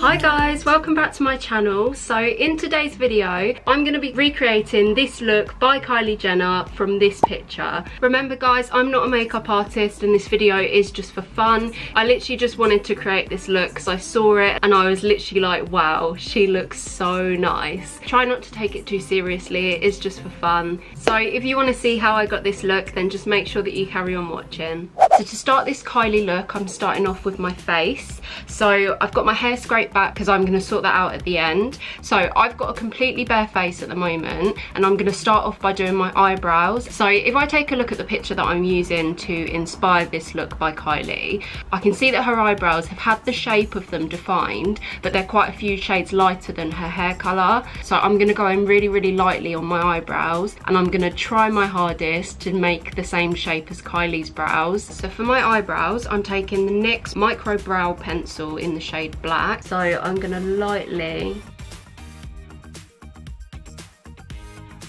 Hi guys, welcome back to my channel. So in today's video, I'm going to be recreating this look by Kylie Jenner from this picture. Remember guys, I'm not a makeup artist and this video is just for fun. I literally just wanted to create this look because I saw it and I was literally like, wow, she looks so nice. Try not to take it too seriously, it is just for fun. So if you want to see how I got this look, then just make sure that you carry on watching. So to start this Kylie look, I'm starting off with my face. So I've got my hair scraped back because I'm going to sort that out at the end. So I've got a completely bare face at the moment and I'm going to start off by doing my eyebrows. So if I take a look at the picture that I'm using to inspire this look by Kylie, I can see that her eyebrows have had the shape of them defined, but they're quite a few shades lighter than her hair colour. So I'm going to go in really lightly on my eyebrows and I'm going to try my hardest to make the same shape as Kylie's brows. So for my eyebrows, I'm taking the NYX micro brow pencil in the shade black. So I'm going to lightly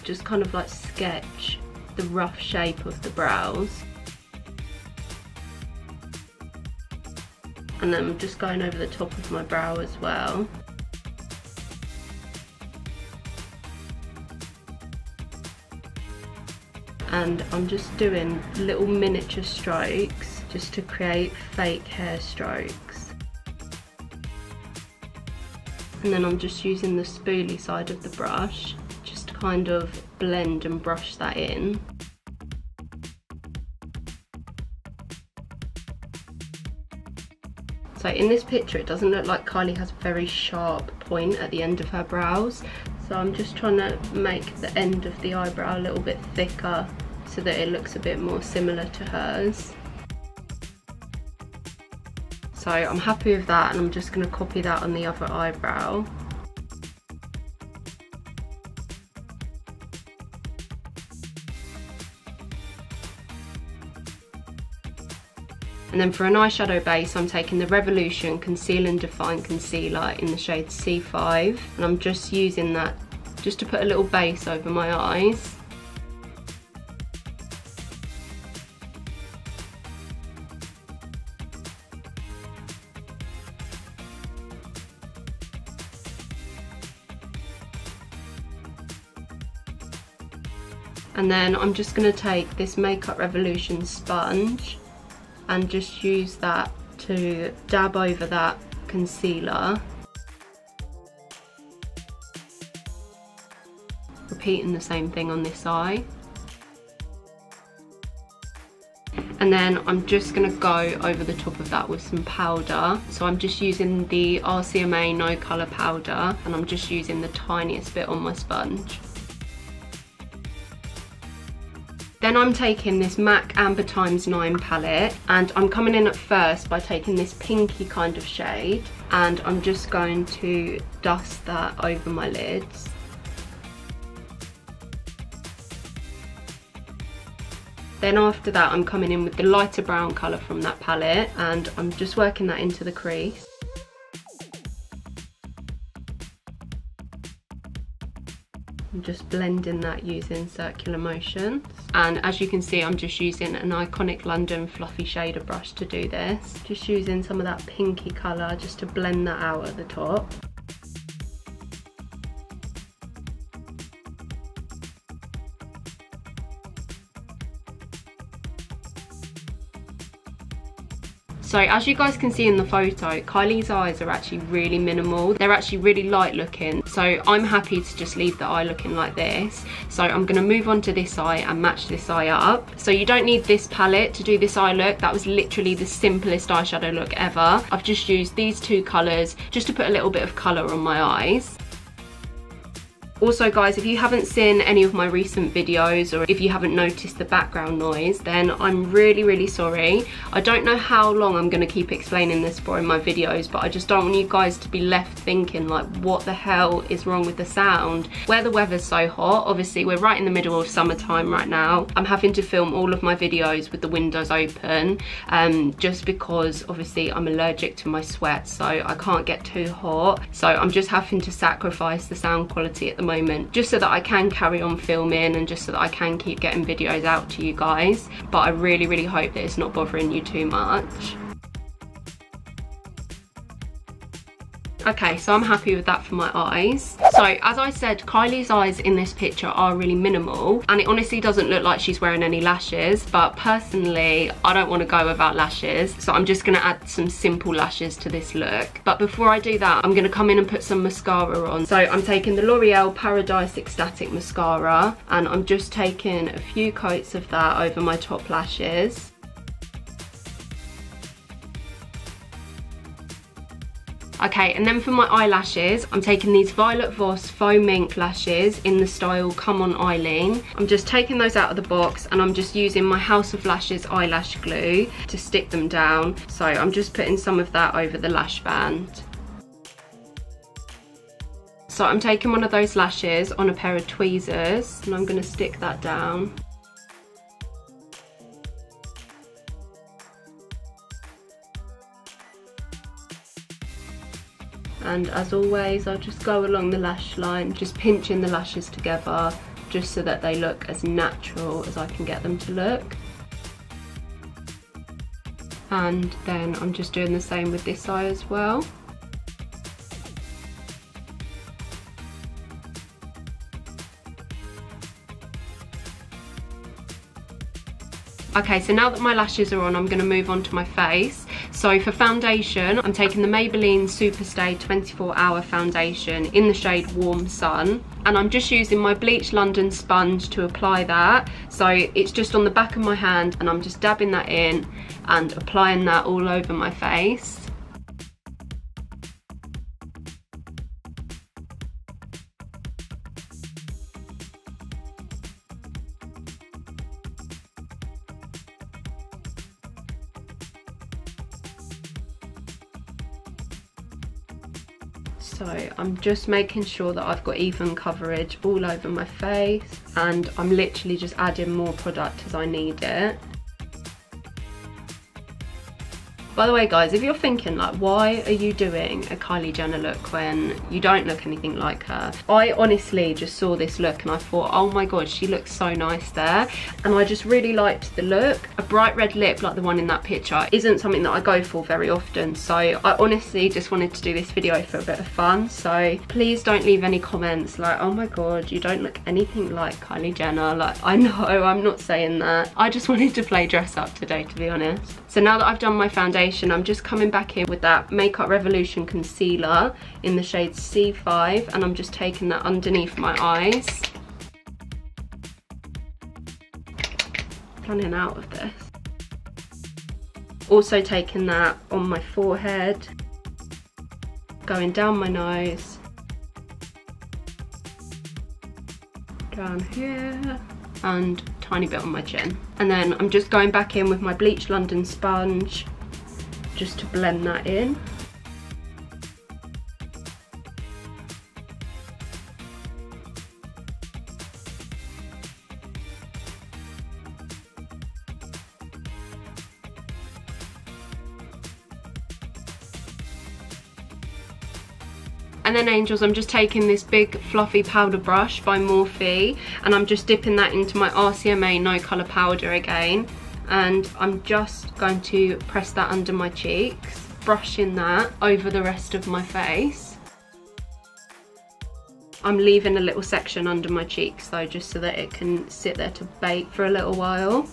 just kind of like sketch the rough shape of the brows. And then I'm just going over the top of my brow as well. And I'm just doing little miniature strokes just to create fake hair strokes. And then I'm just using the spoolie side of the brush just to kind of blend and brush that in. So in this picture it doesn't look like Kylie has a very sharp point at the end of her brows. So I'm just trying to make the end of the eyebrow a little bit thicker so that it looks a bit more similar to hers. So I'm happy with that and I'm just going to copy that on the other eyebrow. And then for an eyeshadow base, I'm taking the Revolution Conceal and Define Concealer in the shade C5. And I'm just using that just to put a little base over my eyes. And then I'm just going to take this Makeup Revolution sponge and just use that to dab over that concealer. Repeating the same thing on this eye. And then I'm just going to go over the top of that with some powder. So I'm just using the RCMA No Colour powder and I'm just using the tiniest bit on my sponge. Then I'm taking this MAC Amber x9 palette and I'm coming in at first by taking this pinky kind of shade and I'm just going to dust that over my lids. Then after that I'm coming in with the lighter brown colour from that palette and I'm just working that into the crease. I'm just blending that using circular motions. And as you can see, I'm just using an Iconic London fluffy shader brush to do this. Just using some of that pinky colour just to blend that out at the top. So as you guys can see in the photo, Kylie's eyes are actually really minimal. They're actually really light looking. So I'm happy to just leave the eye looking like this. So I'm gonna move on to this eye and match this eye up. So you don't need this palette to do this eye look. That was literally the simplest eyeshadow look ever. I've just used these two colours just to put a little bit of colour on my eyes. Also guys, if you haven't seen any of my recent videos or if you haven't noticed the background noise, then I'm really sorry. I don't know how long I'm going to keep explaining this for in my videos, but I just don't want you guys to be left thinking like, what the hell is wrong with the sound? Where the weather's so hot, obviously we're right in the middle of summertime right now. I'm having to film all of my videos with the windows open just because obviously I'm allergic to my sweat, so I can't get too hot. So I'm just having to sacrifice the sound quality at the moment just so that I can carry on filming and just so that I can keep getting videos out to you guys. But I really hope that it's not bothering you too much. Okay, so I'm happy with that for my eyes. So as I said, Kylie's eyes in this picture are really minimal, and it honestly doesn't look like she's wearing any lashes, but personally I don't want to go without lashes, so I'm just going to add some simple lashes to this look. But before I do that, I'm going to come in and put some mascara on. So I'm taking the L'Oreal Paradise Ecstatic Mascara, and I'm just taking a few coats of that over my top lashes. Okay, and then for my eyelashes, I'm taking these Violet Voss Faux Mink lashes in the style Come On Eileen. I'm just taking those out of the box, and I'm just using my House of Lashes eyelash glue to stick them down. So I'm just putting some of that over the lash band. So I'm taking one of those lashes on a pair of tweezers, and I'm going to stick that down. And as always, I'll just go along the lash line, just pinching the lashes together, just so that they look as natural as I can get them to look. And then I'm just doing the same with this eye as well. Okay, so now that my lashes are on, I'm going to move on to my face. So for foundation, I'm taking the Maybelline Superstay 24 Hour Foundation in the shade Warm Sun. And I'm just using my Bleach London sponge to apply that. So it's just on the back of my hand, and I'm just dabbing that in and applying that all over my face. So I'm just making sure that I've got even coverage all over my face, and I'm literally just adding more product as I need it. By the way guys, if you're thinking like, why are you doing a Kylie Jenner look when you don't look anything like her? I honestly just saw this look and I thought, oh my god, she looks so nice there. And I just really liked the look. A bright red lip like the one in that picture isn't something that I go for very often. So I honestly just wanted to do this video for a bit of fun. So please don't leave any comments like, oh my god, you don't look anything like Kylie Jenner. Like, I know, I'm not saying that. I just wanted to play dress up today, to be honest. So now that I've done my foundation, I'm just coming back in with that Makeup Revolution concealer in the shade C5, and I'm just taking that underneath my eyes. Running out of this. Also taking that on my forehead, going down my nose, down here, and tiny bit on my chin. And then I'm just going back in with my Bleach London sponge just to blend that in. And then angels, I'm just taking this big fluffy powder brush by Morphe, and I'm just dipping that into my RCMA No Colour powder again. And I'm just going to press that under my cheeks, brushing that over the rest of my face. I'm leaving a little section under my cheeks though, just so that it can sit there to bake for a little while.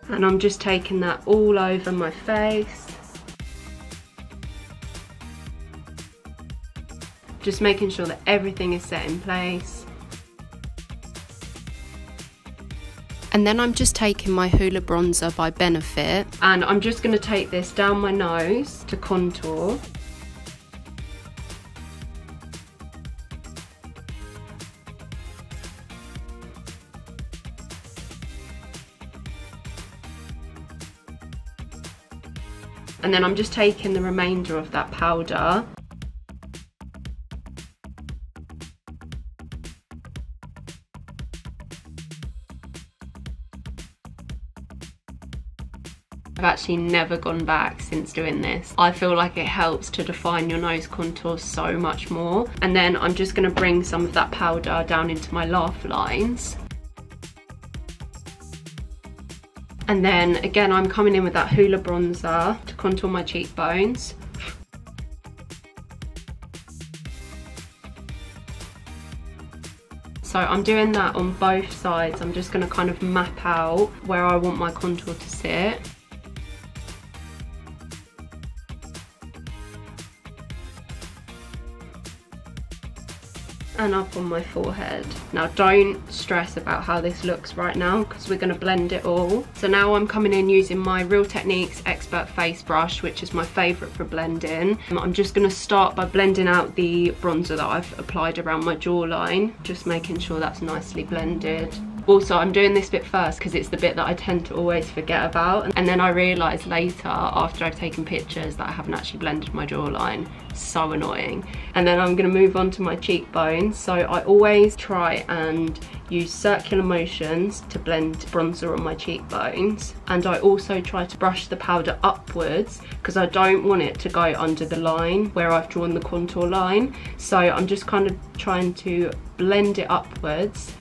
And I'm just taking that all over my face. Just making sure that everything is set in place. And then I'm just taking my Hoola bronzer by Benefit, and I'm just going to take this down my nose to contour. And then I'm just taking the remainder of that powder . I've actually never gone back since doing this. I feel like it helps to define your nose contour so much more. And then I'm just going to bring some of that powder down into my laugh lines. And then again, I'm coming in with that Hoola bronzer to contour my cheekbones. So I'm doing that on both sides. I'm just going to kind of map out where I want my contour to sit. And up on my forehead. Now don't stress about how this looks right now because we're going to blend it all. So now I'm coming in using my Real Techniques Expert Face Brush, which is my favourite for blending. I'm just going to start by blending out the bronzer that I've applied around my jawline, just making sure that's nicely blended. Also, I'm doing this bit first because it's the bit that I tend to always forget about, and then I realise later after I've taken pictures that I haven't actually blended my jawline. So annoying. And then I'm going to move on to my cheekbones. So I always try and use circular motions to blend bronzer on my cheekbones, and I also try to brush the powder upwards because I don't want it to go under the line where I've drawn the contour line. So I'm just kind of trying to blend it upwards.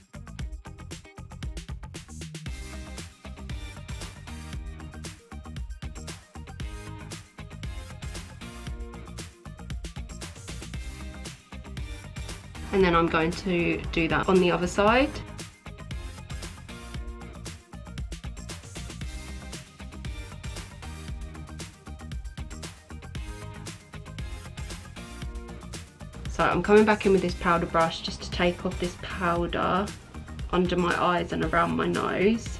And then I'm going to do that on the other side. So I'm coming back in with this powder brush just to take off this powder under my eyes and around my nose.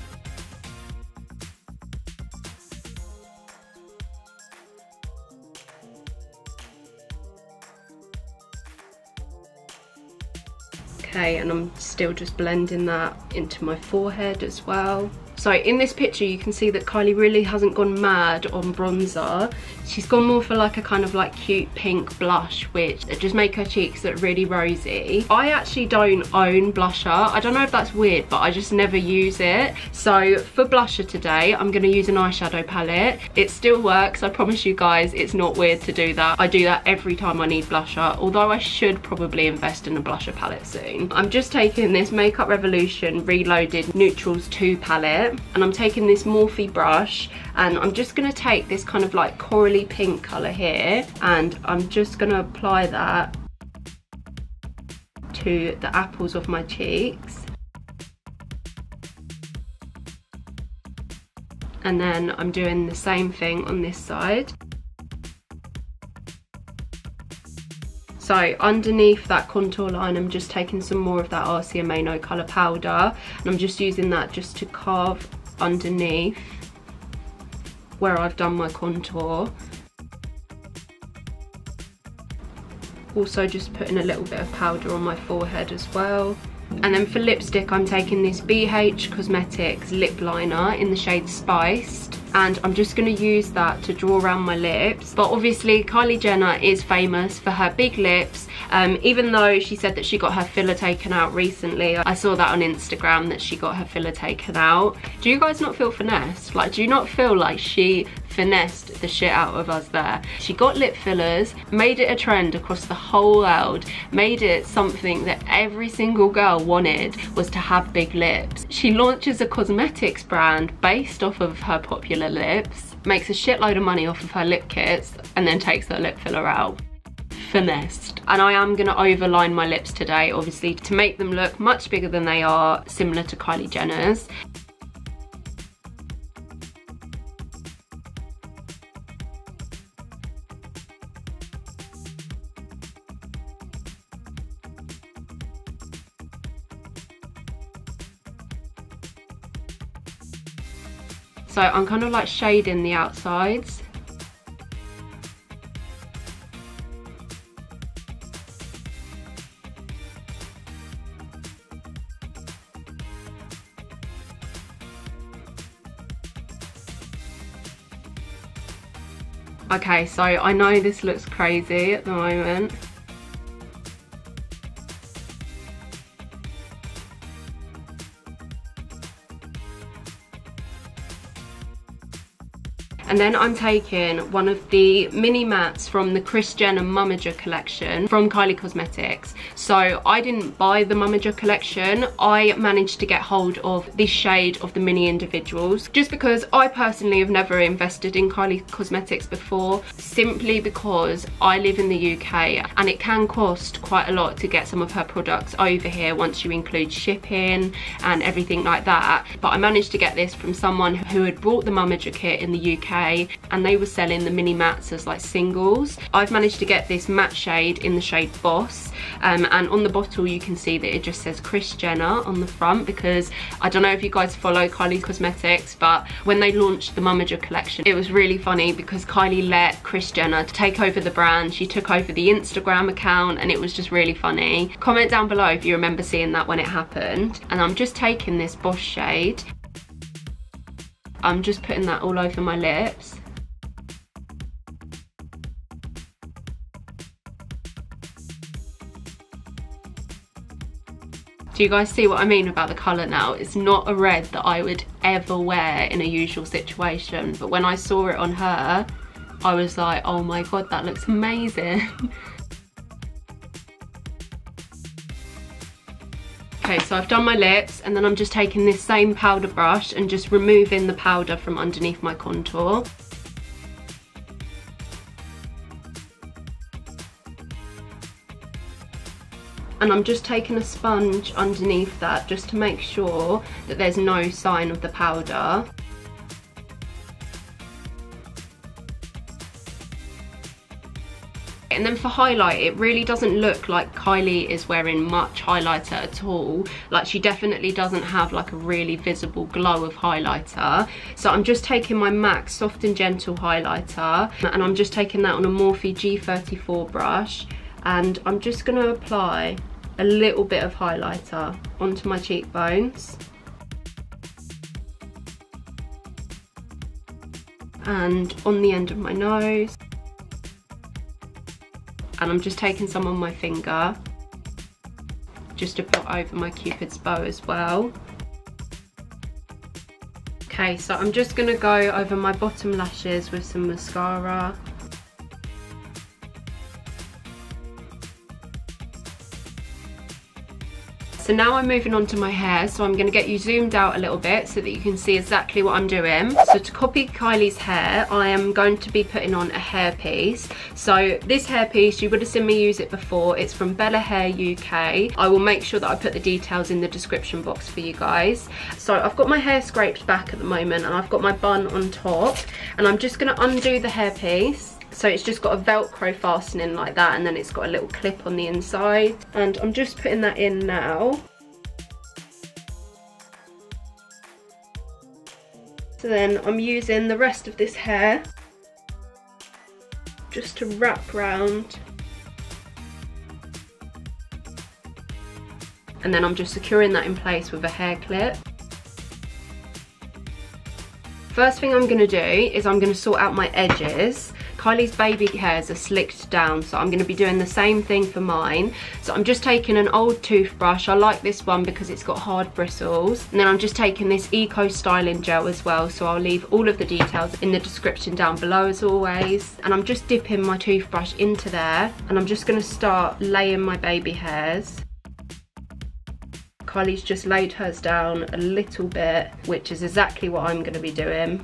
Okay, and I'm still just blending that into my forehead as well. So in this picture you can see that Kylie really hasn't gone mad on bronzer. She's gone more for like a kind of like cute pink blush, which just make her cheeks look really rosy. I actually don't own blusher. I don't know if that's weird, but I just never use it. So for blusher today, I'm going to use an eyeshadow palette. It still works, I promise you guys, it's not weird to do that. I do that every time I need blusher, although I should probably invest in a blusher palette soon. I'm just taking this Makeup Revolution Reloaded Neutrals 2 palette, and I'm taking this Morphe brush, and I'm just going to take this kind of like corally pink colour here, and I'm just going to apply that to the apples of my cheeks. And then I'm doing the same thing on this side. So underneath that contour line, I'm just taking some more of that RCMA No Colour powder, and I'm just using that just to carve underneath where I've done my contour. Also just putting a little bit of powder on my forehead as well. And then for lipstick, I'm taking this BH Cosmetics lip liner in the shade Spiced, and I'm just going to use that to draw around my lips. But obviously Kylie Jenner is famous for her big lips. Even though she said that she got her filler taken out recently, I saw that on Instagram that she got her filler taken out. Do you guys not feel finessed? Like, do you not feel like she finessed the shit out of us there? She got lip fillers, made it a trend across the whole world, made it something that every single girl wanted, was to have big lips. She launches a cosmetics brand based off of her popular lips, makes a shitload of money off of her lip kits, and then takes her lip filler out. Finessed. And I am going to overline my lips today, obviously, to make them look much bigger than they are, similar to Kylie Jenner's. So I'm kind of like shading the outsides. Okay, so I know this looks crazy at the moment. And then I'm taking one of the mini mattes from the Kris Jenner Momager collection from Kylie Cosmetics. So I didn't buy the Momager collection, I managed to get hold of this shade of the mini individuals, just because I personally have never invested in Kylie Cosmetics before, simply because I live in the UK and it can cost quite a lot to get some of her products over here once you include shipping and everything like that. But I managed to get this from someone who had brought the Momager kit in the UK, and they were selling the mini mattes as like singles. I've managed to get this matte shade in the shade Boss, and on the bottle you can see that it just says Kris Jenner on the front, because I don't know if you guys follow Kylie Cosmetics, but when they launched the Momager collection, it was really funny because Kylie let Kris Jenner take over the brand. She took over the Instagram account and it was just really funny. Comment down below if you remember seeing that when it happened. And I'm just taking this Boss shade, I'm just putting that all over my lips. Do you guys see what I mean about the colour now? It's not a red that I would ever wear in a usual situation, but when I saw it on her, I was like, oh my god, that looks amazing. Okay, so I've done my lips, and then I'm just taking this same powder brush and just removing the powder from underneath my contour. And I'm just taking a sponge underneath that just to make sure that there's no sign of the powder. And then for highlight, it really doesn't look like Kylie is wearing much highlighter at all. Like, she definitely doesn't have like a really visible glow of highlighter. So I'm just taking my MAC Soft and Gentle highlighter, and I'm just taking that on a Morphe G34 brush, and I'm just going to apply a little bit of highlighter onto my cheekbones. And on the end of my nose. And I'm just taking some on my finger just to put over my Cupid's bow as well. Okay, so I'm just gonna go over my bottom lashes with some mascara. So now I'm moving on to my hair, so I'm going to get you zoomed out a little bit so that you can see exactly what I'm doing. So to copy Kylie's hair, I am going to be putting on a hairpiece. So this hairpiece, you would have seen me use it before. It's from Bella Hair UK. I will make sure that I put the details in the description box for you guys. So I've got my hair scraped back at the moment, and I've got my bun on top, and I'm just going to undo the hairpiece. So it's just got a Velcro fastening like that, and then it's got a little clip on the inside. And I'm just putting that in now. So then I'm using the rest of this hair just to wrap round. And then I'm just securing that in place with a hair clip. First thing I'm going to do is I'm going to sort out my edges. Kylie's baby hairs are slicked down, so I'm going to be doing the same thing for mine. So I'm just taking an old toothbrush. I like this one because it's got hard bristles. And then I'm just taking this Eco Styling Gel as well, so I'll leave all of the details in the description down below as always. And I'm just dipping my toothbrush into there, and I'm just going to start laying my baby hairs. Kylie's just laid hers down a little bit, which is exactly what I'm going to be doing.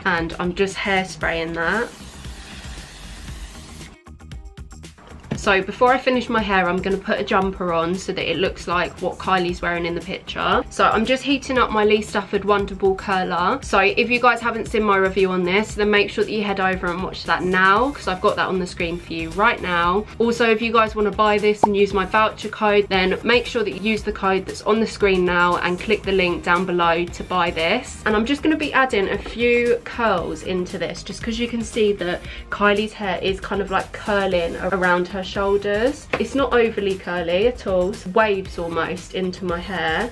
And I'm just hairspraying that. So before I finish my hair, I'm going to put a jumper on so that it looks like what Kylie's wearing in the picture. So I'm just heating up my Lee Stafford Wonder Ball curler. So if you guys haven't seen my review on this, then make sure that you head over and watch that now, because I've got that on the screen for you right now. Also, if you guys want to buy this and use my voucher code, then make sure that you use the code that's on the screen now and click the link down below to buy this. And I'm just going to be adding a few curls into this, just because you can see that Kylie's hair is kind of like curling around her shoulders. It's not overly curly at all, it's waves almost into my hair.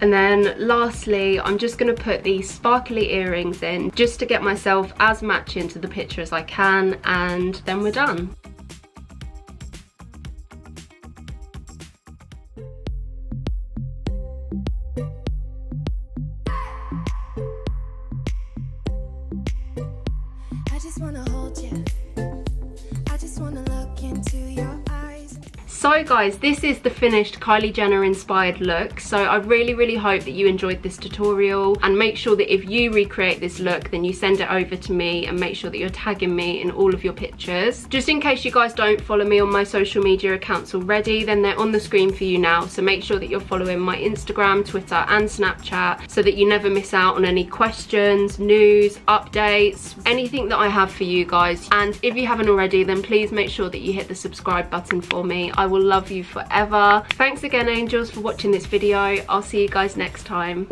And then lastly, I'm just going to put these sparkly earrings in just to get myself as matching to the picture as I can, and then we're done. I just wanna hold you. I just wanna look into your eyes. So guys, this is the finished Kylie Jenner inspired look. So I really hope that you enjoyed this tutorial, and make sure that if you recreate this look, then you send it over to me and make sure that you're tagging me in all of your pictures. Just in case you guys don't follow me on my social media accounts already, then they're on the screen for you now. So make sure that you're following my Instagram, Twitter and Snapchat so that you never miss out on any questions, news, updates, anything that I have for you guys. And if you haven't already, then please make sure that you hit the subscribe button for me. I will love you forever. Thanks again, angels, for watching this video. I'll see you guys next time.